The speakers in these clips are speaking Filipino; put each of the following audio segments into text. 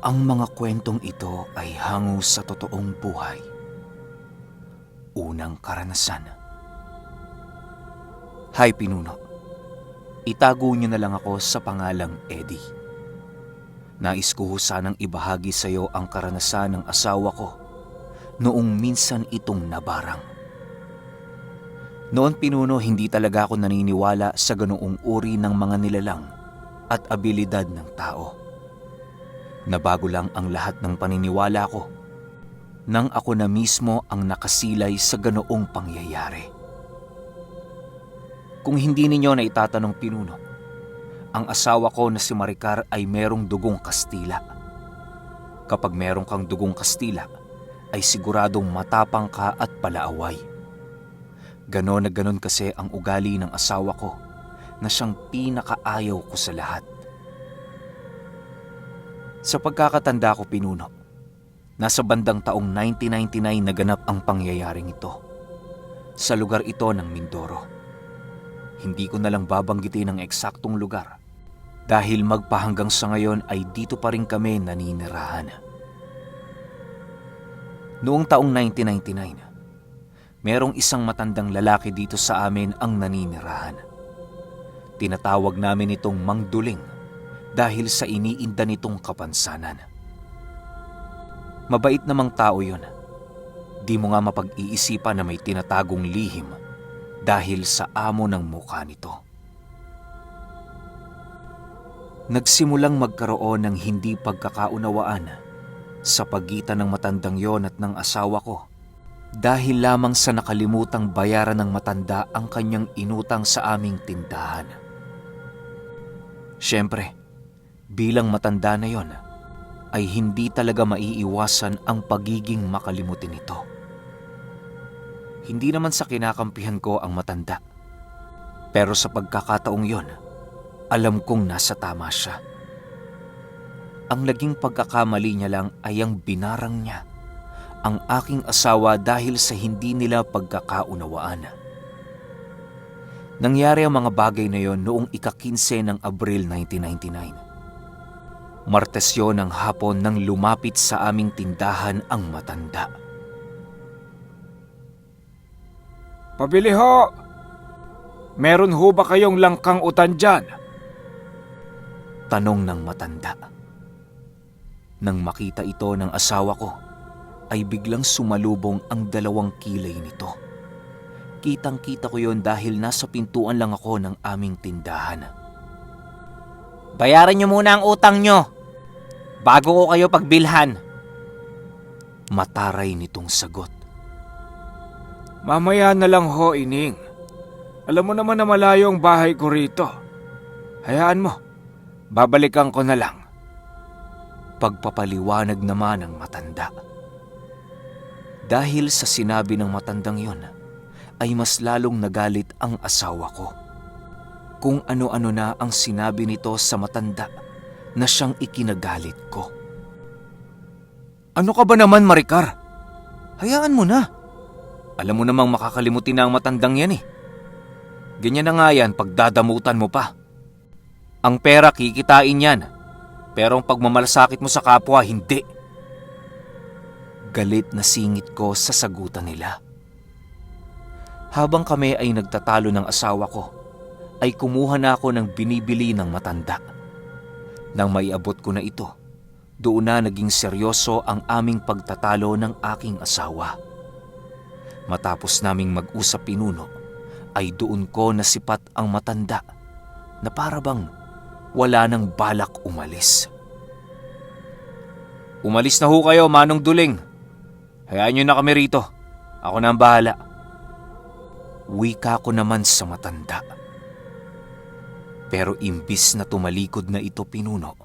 Ang mga kwentong ito ay hango sa totoong buhay. Unang karanasan. Hi Pinuno, itago niyo na lang ako sa pangalang Eddie. Nais ko sanang ibahagi sa iyo ang karanasan ng asawa ko noong minsan itong nabarang. Noon Pinuno, hindi talaga ako naniniwala sa ganoong uri ng mga nilalang at abilidad ng tao. Nabago lang ang lahat ng paniniwala ko nang ako na mismo ang nakasilay sa ganoong pangyayari. Kung hindi ninyo na itatanong Pinuno, ang asawa ko na si Maricar ay merong dugong Kastila. Kapag merong kang dugong Kastila, ay siguradong matapang ka at palaaway. Ganon na ganon kasi ang ugali ng asawa ko na siyang pinakaayaw ko sa lahat. Sa pagkakatanda ko Pinuno, nasa bandang taong 1999 naganap ang pangyayaring ito. Sa lugar ito ng Mindoro. Hindi ko na lang babanggitin ang eksaktong lugar dahil magpahanggang sa ngayon ay dito pa rin kami naninirahan. Noong taong 1999, merong isang matandang lalaki dito sa amin ang naninirahan. Tinatawag namin itong Mang Duling dahil sa iniinda nitong kapansanan. Mabait namang tao yon. Di mo nga mapag-iisipan na may tinatagong lihim dahil sa amo ng mukha nito. Nagsimulang magkaroon ng hindi pagkakaunawaan sa pagitan ng matandang yon at ng asawa ko dahil lamang sa nakalimutang bayaran ng matanda ang kanyang inutang sa aming tindahan. Siyempre, bilang matanda na yon, ay hindi talaga maiiwasan ang pagiging makalimutin nito. Hindi naman sa kinakampihan ko ang matanda. Pero sa pagkakataong yon, alam kong nasa tama siya. Ang naging pagkakamali niya lang ay ang binarang niya ang aking asawa dahil sa hindi nila pagkakaunawaan. Nangyari ang mga bagay na yon noong ika-15 ng Abril 1999. Martes yun ng hapon nang lumapit sa aming tindahan ang matanda. Pabili ho! Meron ho ba kayong langkang utan dyan? Tanong ng matanda. Nang makita ito ng asawa ko, ay biglang sumalubong ang 2 kilay nito. Kitang-kita ko yon dahil nasa pintuan lang ako ng aming tindahan. Bayaran niyo muna ang utang niyo bago ko kayo pagbilhan. Mataray nitong sagot. Mamaya na lang ho, Ining. Alam mo naman na malayo ang bahay ko rito. Hayaan mo, babalikan ko na lang. Pagpapaliwanag naman ng matanda. Dahil sa sinabi ng matandang yon, ay mas lalong nagalit ang asawa ko. Kung ano-ano na ang sinabi nito sa matanda na siyang ikinagalit ko. Ano ka ba naman, Maricar? Hayaan mo na. Alam mo namang makakalimutin na ang matandang yan eh. Ganyan na nga yan pagdadamutan mo pa. Ang pera kikitain yan, pero ang pagmamalasakit mo sa kapwa hindi. Galit na singit ko sa sagutan nila. Habang kami ay nagtatalo ng asawa ko, ay kumuha na ako ng binibili ng matanda. Nang maiabot ko na ito, doon na naging seryoso ang aming pagtatalo ng aking asawa. Matapos naming mag-usap Pinuno, ay doon ko nasipat ang matanda na para bang wala nang balak umalis. Umalis na ho kayo, Manong Duling. Hayaan niyo na kami rito. Ako na ang bahala. Wika ko naman sa matanda. Pero imbis na tumalikod na ito Pinuno,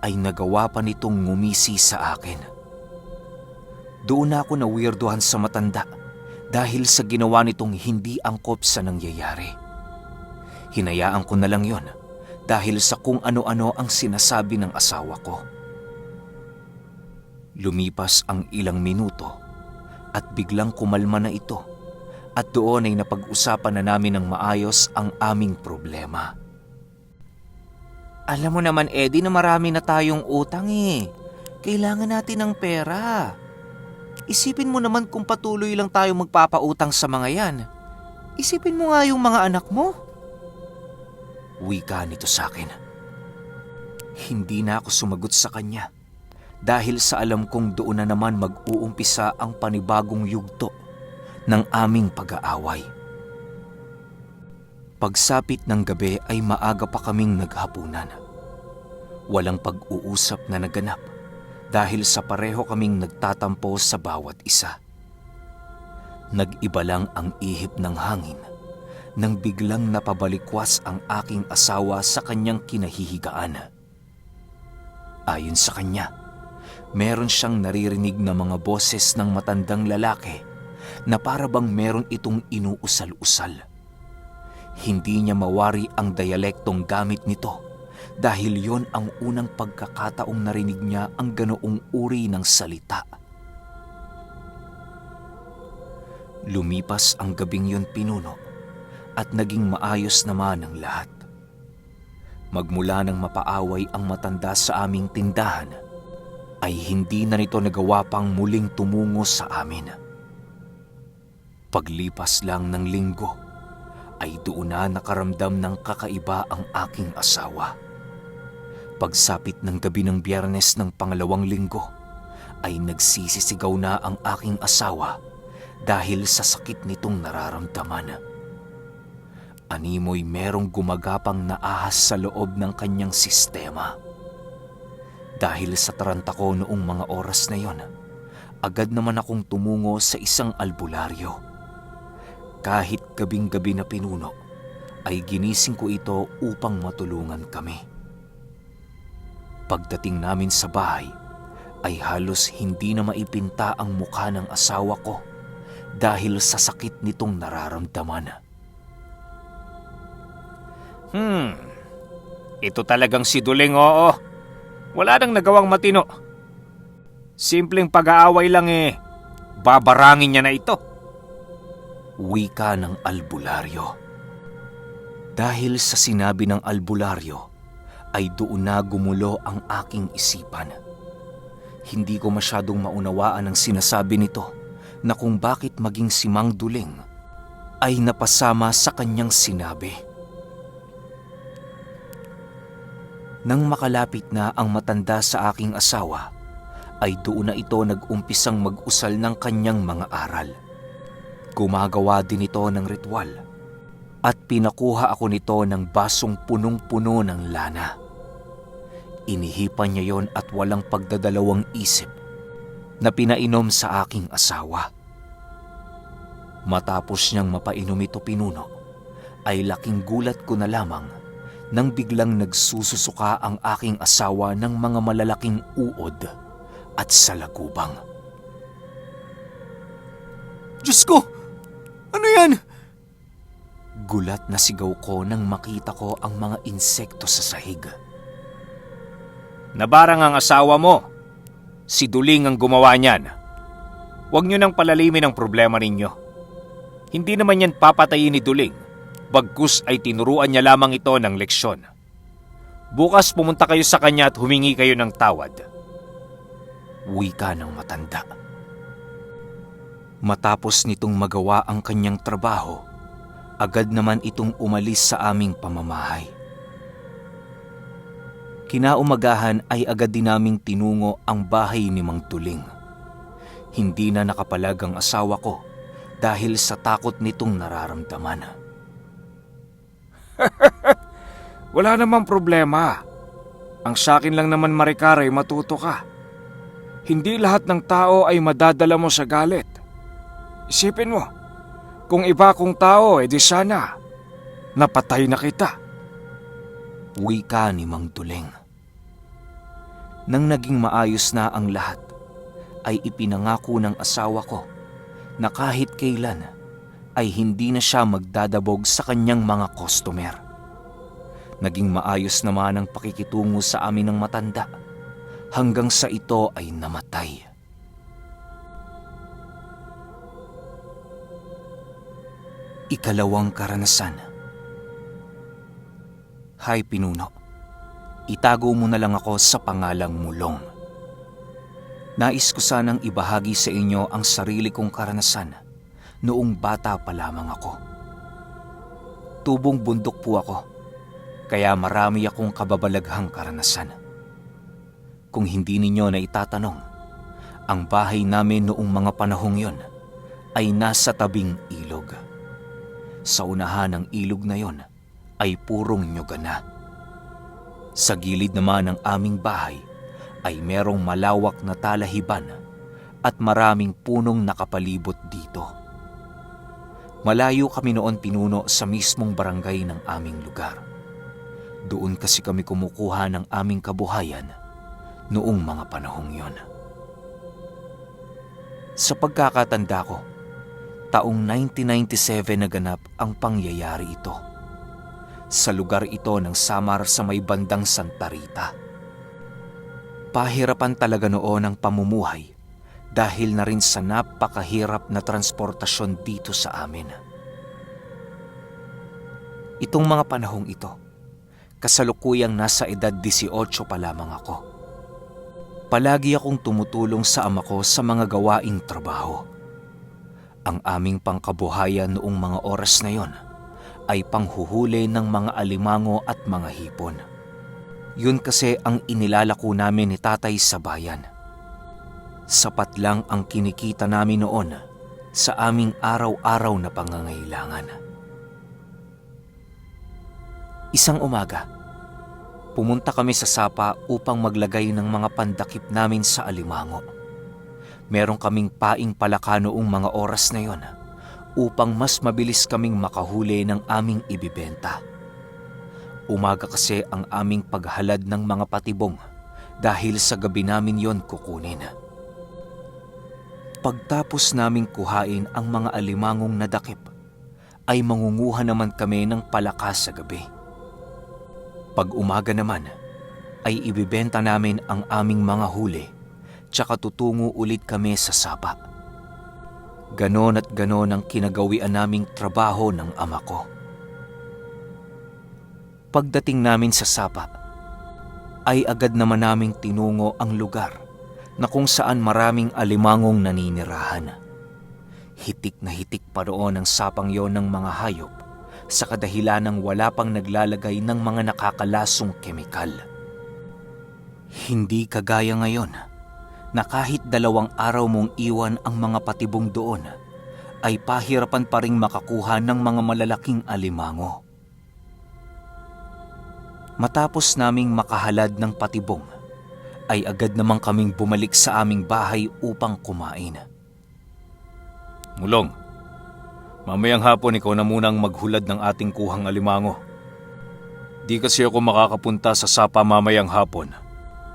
ay nagawa pa nitong ngumisi sa akin. Doon ako na weirdohan sa matanda dahil sa ginawa nitong hindi angkop sa nangyayari. Hinayaan ko na lang yon dahil sa kung ano-ano ang sinasabi ng asawa ko. Lumipas ang ilang minuto at biglang kumalma na ito at doon ay napag-usapan na namin ng maayos ang aming problema. Alam mo naman Eddie na marami na tayong utang eh. Kailangan natin ng pera. Isipin mo naman kung patuloy lang tayo magpapautang sa mga yan. Isipin mo nga yung mga anak mo. Wika nito sa akin. Hindi na ako sumagot sa kanya dahil sa alam kong doon na naman mag-uumpisa ang panibagong yugto ng aming pag-aaway. Pagsapit ng gabi ay maaga pa kaming naghapunan. Walang pag-uusap na naganap dahil sa pareho kaming nagtatampo sa bawat isa. Nag-iba lang ang ihip ng hangin nang biglang napabalikwas ang aking asawa sa kanyang kinahihigaan. Ayon sa kanya, meron siyang naririnig na mga boses ng matandang lalaki na para bang meron itong inuusal-usal. Hindi niya mawari ang dialektong gamit nito dahil yon ang unang pagkakataong narinig niya ang ganoong uri ng salita. Lumipas ang gabing yon, Pinuno, at naging maayos naman ang lahat. Magmula nang mapaaway ang matanda sa aming tindahan, ay hindi na nito nagawa pang muling tumungo sa amin. Paglipas lang ng linggo, ay doon na nakaramdam ng kakaiba ang aking asawa. Pagsapit ng gabi ng Biyernes ng pangalawang linggo, ay nagsisisigaw na ang aking asawa dahil sa sakit nitong nararamdaman. Animoy merong gumagapang na ahas sa loob ng kanyang sistema. Dahil sa taranta ko noong mga oras na yon, agad naman akong tumungo sa isang albularyo. Kahit gabing-gabi na, Pinuno, ay ginising ko ito upang matulungan kami. Pagdating namin sa bahay, ay halos hindi na maipinta ang mukha ng asawa ko dahil sa sakit nitong nararamdaman. Ito talagang si Duling, oo. Wala nang nagawang matino. Simpleng pag-aaway lang babarangin niya na ito. Wika ng albularyo. Dahil sa sinabi ng albularyo, ay doon na gumulo ang aking isipan. Hindi ko masyadong maunawaan ang sinasabi nito na kung bakit maging si Mang Duling ay napasama sa kanyang sinabi. Nang makalapit na ang matanda sa aking asawa, ay doon na ito nag-umpisang mag-usal ng kanyang mga aral. Gumagawa din ito ng ritual at pinakuha ako nito ng basong punong-puno ng lana. Inihipan niya yon at walang pagdadalawang isip na pinainom sa aking asawa. Matapos niyang mapainom ito, Pinuno, ay laking gulat ko na lamang nang biglang nagsususuka ang aking asawa ng mga malalaking uod at salakubang. Diyos ko! Ano yan? Gulat na sigaw ko nang makita ko ang mga insekto sa sahig. Nabarang ang asawa mo. Si Duling ang gumawa niyan. Huwag niyo nang palalimin ang problema ninyo. Hindi naman yan papatayin ni Duling. Bagkus ay tinuruan niya lamang ito ng leksyon. Bukas pumunta kayo sa kanya at humingi kayo ng tawad. Wika ng matanda. Matapos nitong magawa ang kanyang trabaho, agad naman itong umalis sa aming pamamahay. Kinaumagahan ay agad din naming tinungo ang bahay ni Mang Duling. Hindi na nakapalag ang asawa ko dahil sa takot nitong nararamdaman. Wala namang problema. Ang sakin lang naman, Maricar, ay matuto ka. Hindi lahat ng tao ay madadala mo sa galit. Isipin mo, kung iba kong tao, edi sana napatay na kita. Wika ni Mang Duling. Nang naging maayos na ang lahat, ay ipinangako ng asawa ko na kahit kailan ay hindi na siya magdadabog sa kanyang mga customer. Naging maayos naman ang pakikitungo sa amin ng matanda hanggang sa ito ay namatay. Ikalawang karanasan. Hay, Pinuno, itago mo na lang ako sa pangalang Mulong. Nais ko sanang ibahagi sa inyo ang sarili kong karanasan noong bata pa lamang ako. Tubong bundok po ako, kaya marami akong kababalaghang karanasan. Kung hindi ninyo na itatanong, ang bahay namin noong mga panahong yon ay nasa tabing ilog. Sa unahan ng ilog na yon ay purong nyuga na. Sa gilid naman ng aming bahay ay merong malawak na talahiban at maraming punong nakapalibot dito. Malayo kami noon pinuno sa mismong barangay ng aming lugar. Doon kasi kami kumukuha ng aming kabuhayan noong mga panahong yon. Sa pagkakatanda ko, taong 1997 naganap ang pangyayari ito. Sa lugar ito ng Samar sa may bandang Santa Rita. Pahirapan talaga noon ang pamumuhay dahil na rin sa napakahirap na transportasyon dito sa amin. Itong mga panahong ito, kasalukuyang nasa edad 18 pa lamang ako. Palagi akong tumutulong sa ama ko sa mga gawaing trabaho. Ang aming pangkabuhayan noong mga oras na yon ay panghuhuli ng mga alimango at mga hipon. Yun kasi ang inilalako namin ni tatay sa bayan. Sapat lang ang kinikita namin noon sa aming araw-araw na pangangailangan. Isang umaga, pumunta kami sa sapa upang maglagay ng mga pandakip namin sa alimango. Meron kaming paing palaka noong mga oras na yon upang mas mabilis kaming makahuli ng aming ibibenta. Umaga kasi ang aming paghalad ng mga patibong dahil sa gabi namin yon kukunin. Pagtapos naming kuhain ang mga alimangong nadakip, ay mangunguha naman kami ng palaka sa gabi. Pag umaga naman, ay ibibenta namin ang aming mga huli, tsaka tutungo ulit kami sa sapa. Ganon at ganon ang kinagawian naming trabaho ng ama ko. Pagdating namin sa sapa, ay agad naman naming tinungo ang lugar na kung saan maraming alimangong naninirahan. Hitik na hitik pa roon ang sapang yon ng mga hayop sa kadahilan ng wala pang naglalagay ng mga nakakalasong kemikal. Hindi kagaya ngayon na kahit 2 araw mong iwan ang mga patibong doon, ay pahirapan pa ring makakuha ng mga malalaking alimango. Matapos naming makahalad ng patibong, ay agad namang kaming bumalik sa aming bahay upang kumain. Mulong, mamayang hapon ikaw na munang maghulad ng ating kuhang alimango. Di kasi ako makakapunta sa sapa mamayang hapon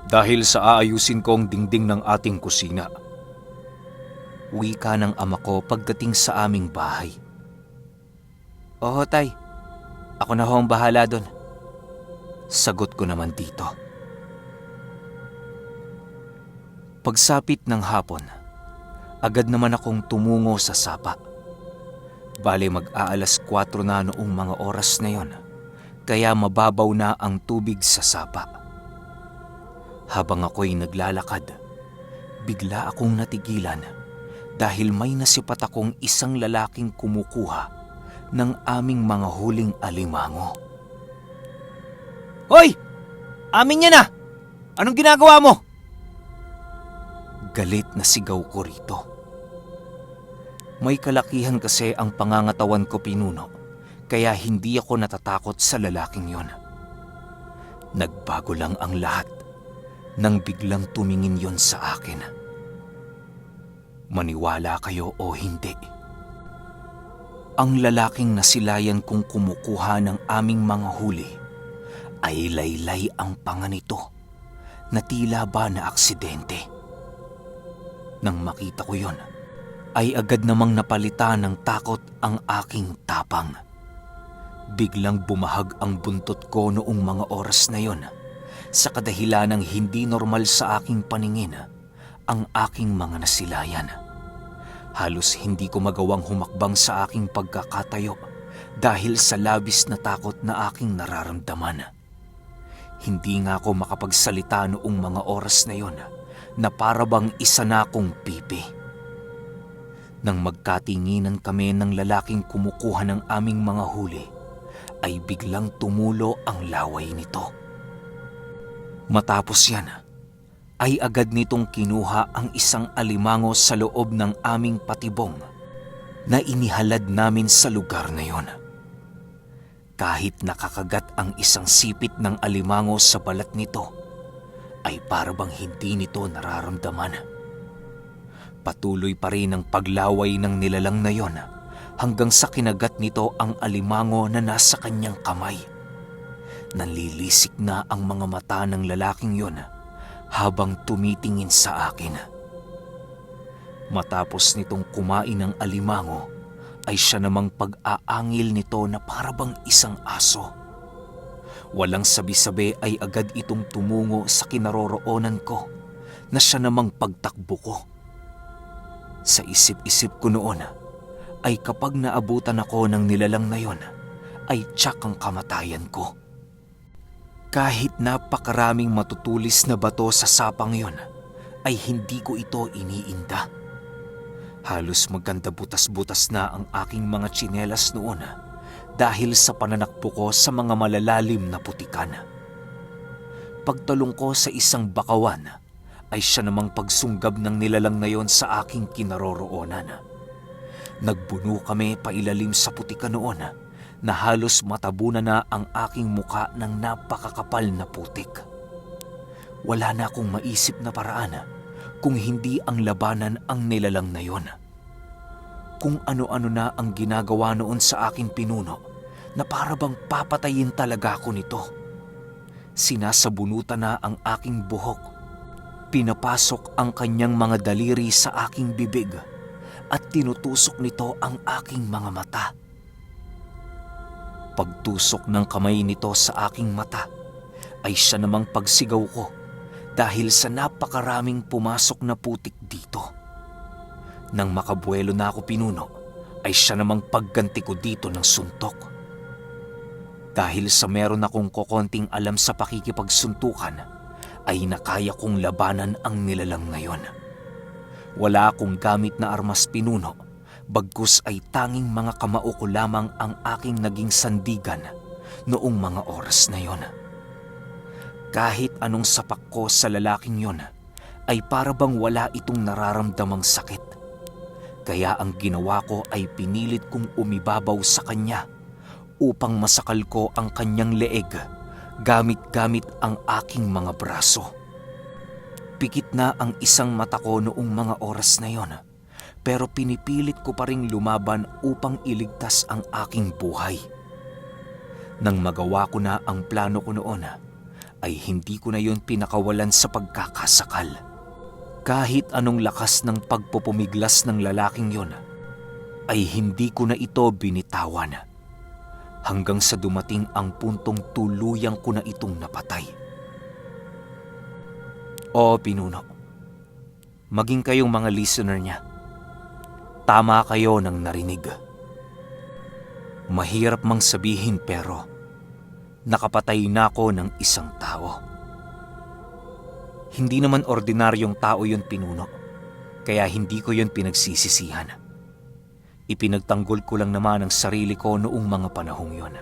dahil sa aayusin ko ang dingding ng ating kusina. Wika ng ama ko pagdating sa aming bahay. Oo, tay. Ako na ho ang bahala doon. Sagot ko naman dito. Pagsapit ng hapon, agad naman akong tumungo sa sapa. Bale mag-aalas 4 na noong mga oras na yon, kaya mababaw na ang tubig sa sapa. Habang ako'y naglalakad, bigla akong natigilan dahil may nasipat akong isang lalaking kumukuha ng aming mga huling alimango. Hoy! Amin yan ah! Anong ginagawa mo? Galit na sigaw ko rito. May kalakihan kasi ang pangangatawan ko pinuno, kaya hindi ako natatakot sa lalaking yon. Nagbago lang ang lahat nang biglang tumingin yon sa akin. Maniwala kayo o hindi, ang lalaking nasilayan kong kumukuha ng aming mga huli ay laylay ang panga nito na tila ba na aksidente. Nang makita ko yon, ay agad namang napalitan ng takot ang aking tapang. Biglang bumahag ang buntot ko noong mga oras na yon sa kadahilan ng hindi normal sa aking paningin ang aking mga nasilayan. Halos hindi ko magawang humakbang sa aking pagkakatayo dahil sa labis na takot na aking nararamdaman. Hindi nga ako makapagsalita noong mga oras na yon na parabang isa na akong pipi. Nang magkatinginan kami ng lalaking kumukuha ng aming mga huli, ay biglang tumulo ang laway nito. Matapos yan, ay agad nitong kinuha ang isang alimango sa loob ng aming patibong na inihalad namin sa lugar na yon. Kahit nakakagat ang isang sipit ng alimango sa balat nito, ay parabang hindi nito nararamdaman. Patuloy pa rin ang paglaway ng nilalang na yon hanggang sa kinagat nito ang alimango na nasa kanyang kamay. Nanlilisik na ang mga mata ng lalaking yon habang tumitingin sa akin. Matapos nitong kumain ng alimango, ay siya namang pag-aangil nito na parabang isang aso. Walang sabi-sabi ay agad itong tumungo sa kinaroroonan ko na siya namang pagtakbo ko. Sa isip-isip ko noon ay kapag naabutan ako ng nilalang na yon ay tiyak ang kamatayan ko. Kahit napakaraming matutulis na bato sa sapang yon ay hindi ko ito iniinda. Halos maganda butas-butas na ang aking mga tsinelas noon dahil sa pananakbo ko sa mga malalalim na putikan. Pagtalong ko sa isang bakawan ay siya namang pagsunggab ng nilalang na yon sa aking kinaroroonan. Nagbuno kami pailalim sa putikan noon na halos matabunan na ang aking muka ng napakakapal na putik. Wala na akong maisip na paraan kung hindi ang labanan ang nilalang na yon. Kung ano-ano na ang ginagawa noon sa aking pinuno na parabang papatayin talaga ako nito. Sinasabunutan na ang aking buhok. Pinapasok ang kanyang mga daliri sa aking bibig at tinutusok nito ang aking mga mata. Pagtusok ng kamay nito sa aking mata ay siya namang pagsigaw ko dahil sa napakaraming pumasok na putik dito. Nang makabuelo na ako pinuno, ay siya namang pagganti ko dito ng suntok. Dahil sa meron akong kokonting alam sa pakikipagsuntukan, ay nakaya kong labanan ang nilalang na yon. Wala akong gamit na armas pinuno, bagkus ay tanging mga kamao ko lamang ang aking naging sandigan noong mga oras na yon. Kahit anong sapak ko sa lalaking yon, ay parabang wala itong nararamdamang sakit. Kaya ang ginawa ko ay pinilit kong umibabaw sa kanya upang masakal ko ang kanyang leeg gamit-gamit ang aking mga braso. Pikit na ang isang mata ko noong mga oras na yon, pero pinipilit ko pa ring lumaban upang iligtas ang aking buhay. Nang magawa ko na ang plano ko noon, ay hindi ko na yon pinakawalan sa pagkakasakal. Kahit anong lakas ng pagpupumiglas ng lalaking yon, ay hindi ko na ito binitawan. Hanggang sa dumating ang puntong tuluyang ko na itong napatay. O pinuno, maging kayong mga listener niya, tama kayo ng narinig. Mahirap mang sabihin pero nakapatay na ako ng isang tao. Hindi naman ordinaryong tao yun pinuno, kaya hindi ko yun pinagsisisihan. Ipinagtanggol ko lang naman ang sarili ko noong mga panahong yon.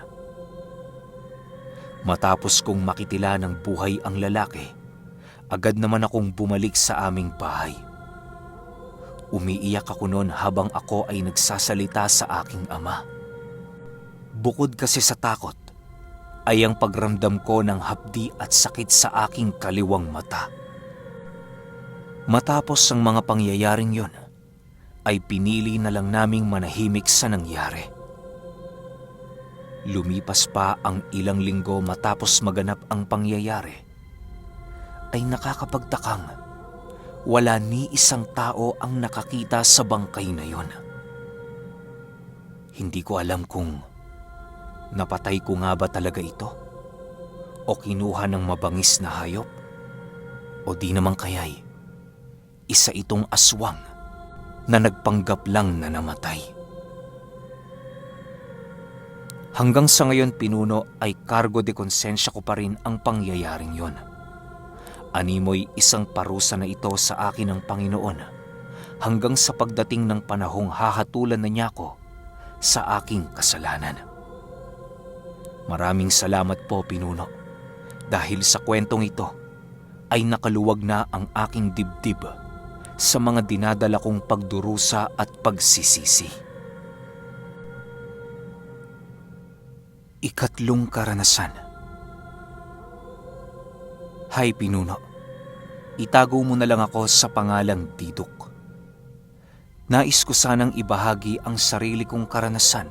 Matapos kong makitila ng buhay ang lalaki, agad naman akong bumalik sa aming bahay. Umiiyak ako noon habang ako ay nagsasalita sa aking ama. Bukod kasi sa takot, ay ang pagramdam ko ng hapdi at sakit sa aking kaliwang mata. Matapos ang mga pangyayaring yon, ay pinili na lang naming manahimik sa nangyari. Lumipas pa ang ilang linggo matapos maganap ang pangyayari, ay nakakapagtakang wala ni isang tao ang nakakita sa bangkay na yon. Hindi ko alam kung napatay ko nga ba talaga ito o kinuha ng mabangis na hayop o di naman kaya'y isa itong aswang na nagpanggap lang na namatay. Hanggang sa ngayon pinuno ay kargo de konsensya ko pa rin ang pangyayaring yon. Animoy isang parusa na ito sa akin ng Panginoon hanggang sa pagdating ng panahong hahatulan na niya ako sa aking kasalanan. Maraming salamat po, Pinuno, dahil sa kwentong ito ay nakaluwag na ang aking dibdib sa mga dinadala kong pagdurusa at pagsisisi. Ikatlong karanasan. Hay Pinuno, itago mo na lang ako sa pangalang Didok. Nais ko sanang ibahagi ang sarili kong karanasan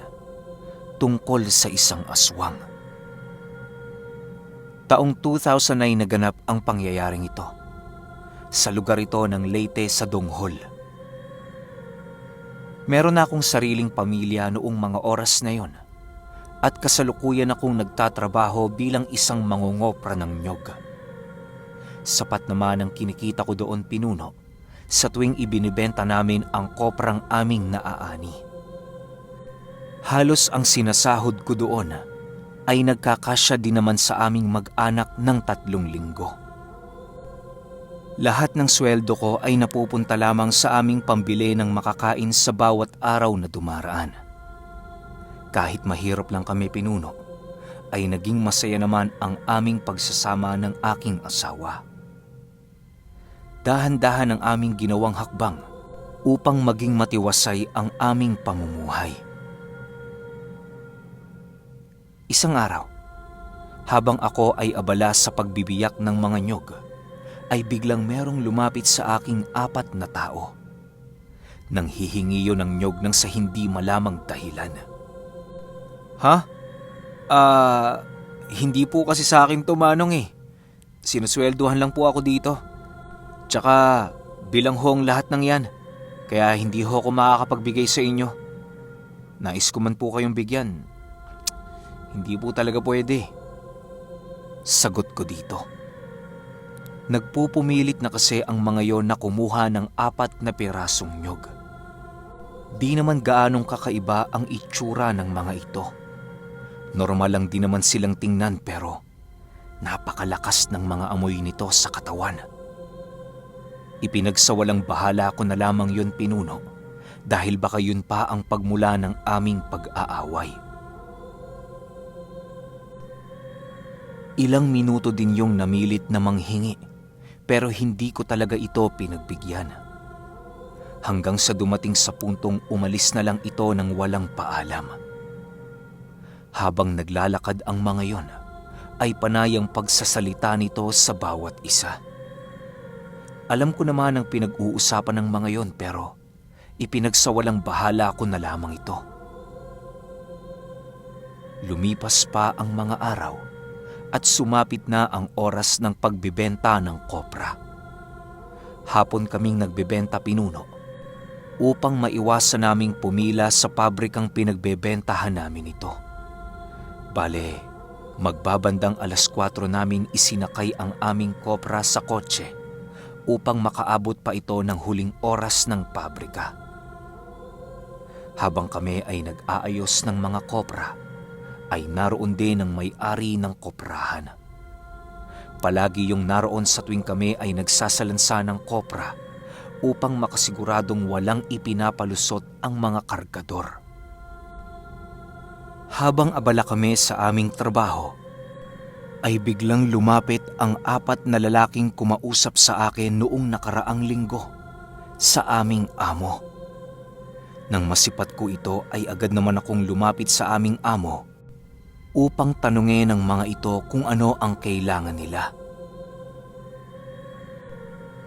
tungkol sa isang aswang. Taong 2009 naganap ang pangyayaring ito. Sa lugar ito ng Leyte sa Donghol. Meron na akong sariling pamilya noong mga oras na yon at kasalukuyan akong nagtatrabaho bilang isang mangungopra ng nyog. Sapat naman ang kinikita ko doon, Pinuno, sa tuwing ibinibenta namin ang koprang aming naaani. Halos ang sinasahod ko doon ay nagkakasya din naman sa aming mag-anak ng 3 linggo. Lahat ng sweldo ko ay napupunta lamang sa aming pambili ng makakain sa bawat araw na dumaraan. Kahit mahirap lang kami, Pinuno, ay naging masaya naman ang aming pagsasama ng aking asawa. Dahan-dahan ang aming ginawang hakbang upang maging matiwasay ang aming pamumuhay. Isang araw, habang ako ay abala sa pagbibiyak ng mga nyog, ay biglang merong lumapit sa aking 4 na tao. Nang hihingi yun ng nyog nang sa hindi malamang dahilan. Ha? Hindi po kasi sa akin to, Manong eh. Sinusweldohan lang po ako dito. Tsaka bilang ho ang lahat ng yan, kaya hindi ho ako makakapagbigay sa inyo. Nais ko man po kayong bigyan. Hindi po talaga pwede. Sagot ko dito. Nagpupumilit na kasi ang mga yon na kumuha ng 4 na pirasong nyog. Di naman gaanong kakaiba ang itsura ng mga ito. Normal lang din naman silang tingnan pero napakalakas ng mga amoy nito sa katawan. Ipinagsawalang bahala ko na lamang yun, Pinuno, dahil baka yun pa ang pagmula ng aming pag-aaway. Ilang minuto din yung namilit na manghingi, pero hindi ko talaga ito pinagbigyan. Hanggang sa dumating sa puntong umalis na lang ito ng walang paalam. Habang naglalakad ang mga yon, ay panayang pagsasalita nito sa bawat isa. Alam ko naman ang pinag-uusapan ng mga yon pero ipinagsawalang bahala ko na lamang ito. Lumipas pa ang mga araw at sumapit na ang oras ng pagbibenta ng kopra. Hapon kaming nagbebenta, Pinuno, upang maiwasan naming pumila sa pabrikang pinagbebentahan namin ito. Bale, magbabandang 4:00 namin isinakay ang aming kopra sa kotse upang makaabot pa ito ng huling oras ng pabrika. Habang kami ay nag-aayos ng mga kopra, ay naroon din ang may-ari ng koprahan. Palagi yung naroon sa tuwing kami ay nagsasalansa ng kopra upang makasiguradong walang ipinapalusot ang mga kargador. Habang abala kami sa aming trabaho, ay biglang lumapit ang 4 na lalaking kumausap sa akin noong nakaraang linggo sa aming amo. Nang masipat ko ito ay agad naman akong lumapit sa aming amo upang tanungin ng mga ito kung ano ang kailangan nila.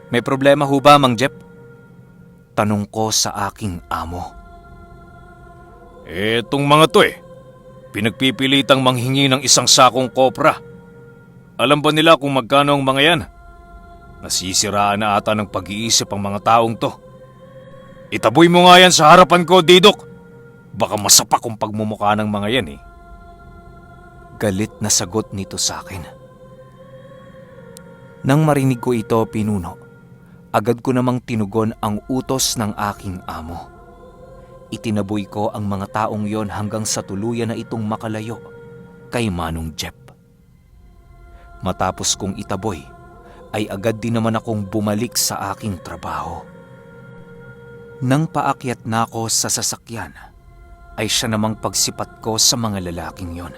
May problema ho ba, Mang Jep? Tanong ko sa aking amo. Etong mga to pinagpipilitang manghingi ng isang sakong kopra. Alam ba nila kung magkano ang mga yan? Nasisiraan na ata ng pag-iisip ang mga taong to. Itaboy mo nga yan sa harapan ko, Didok. Baka masapak ang pagmumukha ng mga yan eh. Galit na sagot nito sa akin. Nang marinig ko ito, Pinuno, agad ko namang tinugon ang utos ng aking amo. Itinaboy ko ang mga taong yon hanggang sa tuluyan na itong makalayo kay Manong Jep. Matapos kong itaboy, ay agad din naman akong bumalik sa aking trabaho. Nang paakyat na ako sa sasakyan, ay siya namang pagsipat ko sa mga lalaking yon.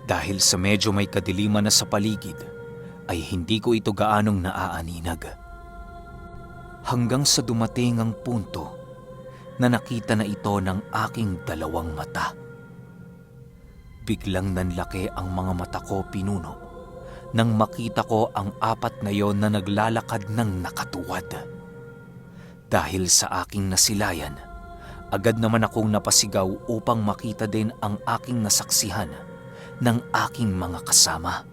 Dahil sa medyo may kadiliman na sa paligid, ay hindi ko ito gaanong naaaninag. Hanggang sa dumating ang punto na nakita na ito ng aking dalawang mata. Biglang nanlaki ang mga mata ko, Pinuno, nang makita ko ang apat na yon na naglalakad ng nakatuwad. Dahil sa aking nasilayan, agad naman akong napasigaw upang makita din ang aking nasaksihan ng aking mga kasama.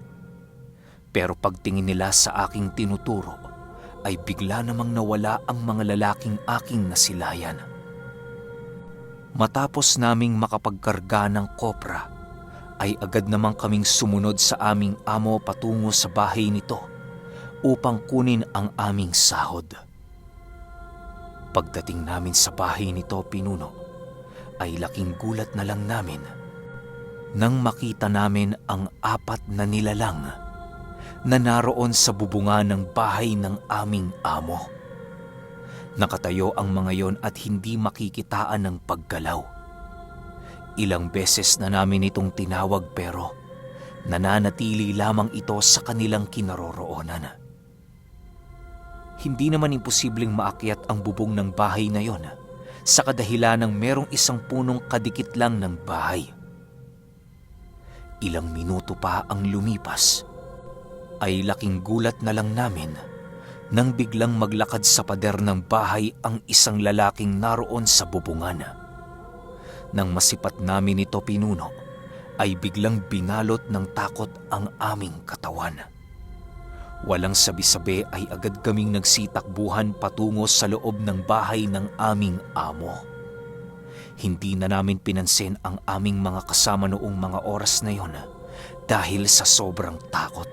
Pero pagtingin nila sa aking tinuturo, ay bigla namang nawala ang mga lalaking aking nasilayan. Matapos naming makapagkarga ng kopra, ay agad namang kaming sumunod sa aming amo patungo sa bahay nito upang kunin ang aming sahod. Pagdating namin sa bahay nito, Pinuno, ay laking gulat na lang namin nang makita namin ang apat na nilalang na naroon sa bubungan ng bahay ng aming amo. Nakatayo ang mga yon at hindi makikitaan ng paggalaw. Ilang beses na namin itong tinawag pero nananatili lamang ito sa kanilang kinaroroonan. Hindi naman imposibleng maakyat ang bubong ng bahay na yon sa kadahilan ng merong isang punong kadikit lang ng bahay. Ilang minuto pa ang lumipas, ay laking gulat na lang namin nang biglang maglakad sa pader ng bahay ang isang lalaking naroon sa bubungan. Nang masipat namin ito, Pinuno, ay biglang binalot ng takot ang aming katawan. Walang sabi-sabi ay agad kaming nagsitakbuhan patungo sa loob ng bahay ng aming amo. Hindi na namin pinansin ang aming mga kasama noong mga oras na yon dahil sa sobrang takot.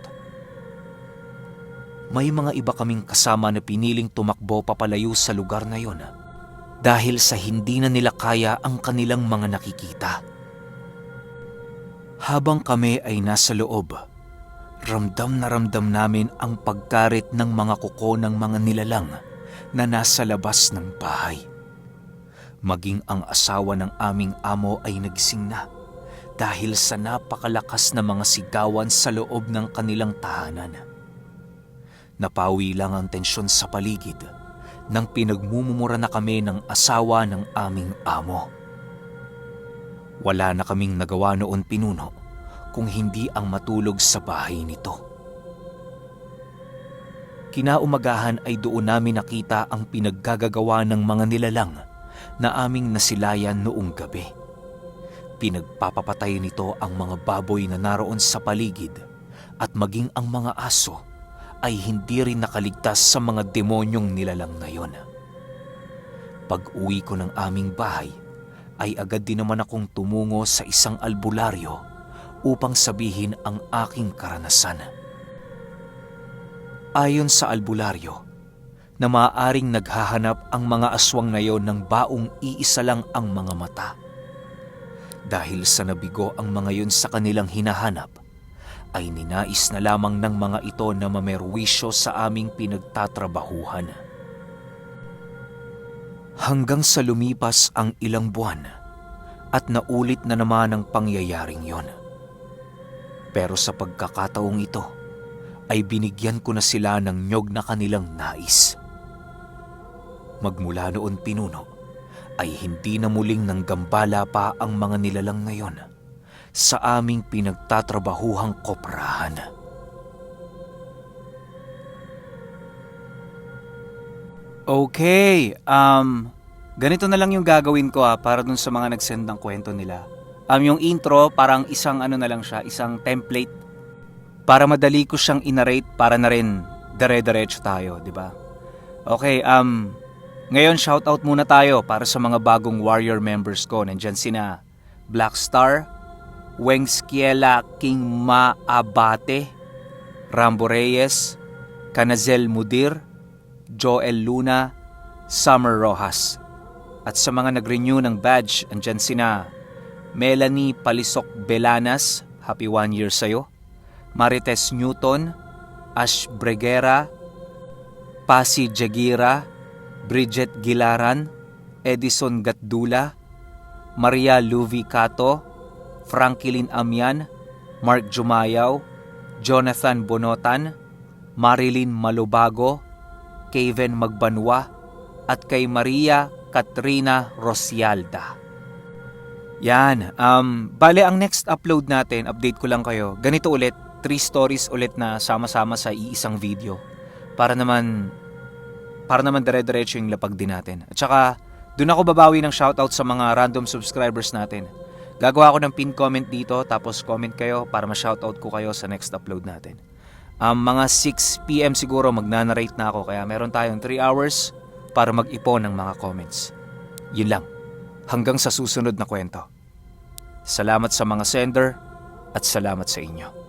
May mga iba kaming kasama na piniling tumakbo papalayo sa lugar na yon dahil sa hindi na nila kaya ang kanilang mga nakikita. Habang kami ay nasa loob, ramdam na ramdam namin ang pagkarit ng mga kuko ng mga nilalang na nasa labas ng bahay. Maging ang asawa ng aming amo ay nagising na dahil sa napakalakas na mga sigawan sa loob ng kanilang tahanan. Napawi lang ang tensyon sa paligid nang pinagmumumura na kami ng asawa ng aming amo. Wala na kaming nagawa noon, Pinuno, kung hindi ang matulog sa bahay nito. Kinaumagahan ay doon namin nakita ang pinaggagawa ng mga nilalang na aming nasilayan noong gabi. Pinagpapapatay nito ang mga baboy na naroon sa paligid at maging ang mga aso ay hindi rin nakaligtas sa mga demonyong nilalang na yon. Pag-uwi ko ng aming bahay, ay agad din naman akong tumungo sa isang albularyo upang sabihin ang aking karanasan. Ayon sa albularyo, na maaaring naghahanap ang mga aswang na yon ng baong iisa lang ang mga mata. Dahil sa nabigo ang mga yon sa kanilang hinahanap, ay ninais na lamang ng mga ito na mamerwisyo sa aming pinagtatrabahuhan. Hanggang sa lumipas ang ilang buwan at naulit na naman ang pangyayaring yon. Pero sa pagkakataong ito, ay binigyan ko na sila ng nyog na kanilang nais. Magmula noon, Pinuno, ay hindi na muling nanggambala pa ang mga nilalang na yon sa aming pinagtatrabahuhang koprahan. Okay, ganito na lang yung gagawin ko para dun sa mga nag-send ng kwento nila. Yung intro parang isang na lang siya, isang template para madali ko siyang inarate para na rin dire-diretso tayo, di ba? Okay, ngayon shoutout muna tayo para sa mga bagong warrior members ko. Nandyan sina Black Star, Wengskiela King Maabate, Rambo Reyes, Canazel Mudir, Joel Luna, Summer Rojas. At sa mga nag-renew ng badge, andyan sina Melanie Palisok Belanas, happy 1 year sa'yo, Marites Newton, Ash Breguera, Pasi Jagira, Bridget Gilaran, Edison Gatdula, Maria Luvi Cato, Franklin Amian, Mark Jumayaw, Jonathan Bonotan, Marilyn Malubago, Kevin Magbanwa, at kay Maria Katrina Rosialda. Yan, bale ang next upload natin, update ko lang kayo, ganito ulit, 3 stories ulit na sama-sama sa iisang video. Para naman dire-diretso yung lapag din natin. At saka, dun ako babawi ng shoutout sa mga random subscribers natin. Gagawa ako ng pin comment dito, tapos comment kayo para ma-shoutout ko kayo sa next upload natin. Mga 6 PM siguro magnanarrate na ako, kaya meron tayong 3 hours para mag-ipon ng mga comments. Yun lang. Hanggang sa susunod na kwento. Salamat sa mga sender at salamat sa inyo.